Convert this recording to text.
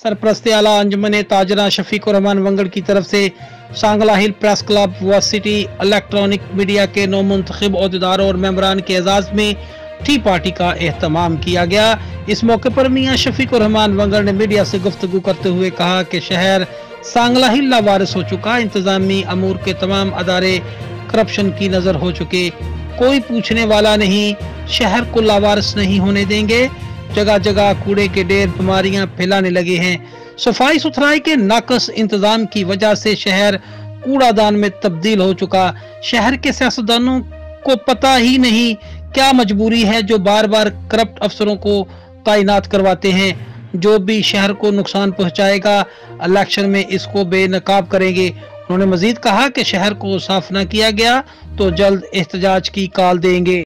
सरपरस्त आला अंजुमन ताजरा शफीक रहमान वंगड़ की तरफ से सांगला हिल प्रेस क्लब व सिटी इलेक्ट्रॉनिक मीडिया के नौमुंतखब अहदेदारों और मेंबरान के एजाज में टी पार्टी का एहतमाम किया गया। इस मौके पर मियां शफीक रहमान वंगड़ ने मीडिया से गुफ्तगू करते हुए कहा कि शहर सांगला हिल लावारिस हो चुका, इंतजामी अमूर के तमाम अदारे करप्शन की नजर हो चुके, कोई पूछने वाला नहीं, शहर को लावारिस नहीं होने देंगे। जगह जगह कूड़े के ढेर बीमारियां फैलाने लगे हैं। सफाई सुथराई के नाकस इंतजाम की वजह से शहर कूड़ादान में तब्दील हो चुका। शहर के सियासतदानों को पता ही नहीं क्या मजबूरी है जो बार बार करप्ट अफसरों को तैनात करवाते हैं। जो भी शहर को नुकसान पहुंचाएगा इलेक्शन में इसको बेनकाब करेंगे। उन्होंने मजीद कहा कि शहर को साफ न किया गया तो जल्द एहतजाज की कॉल देंगे।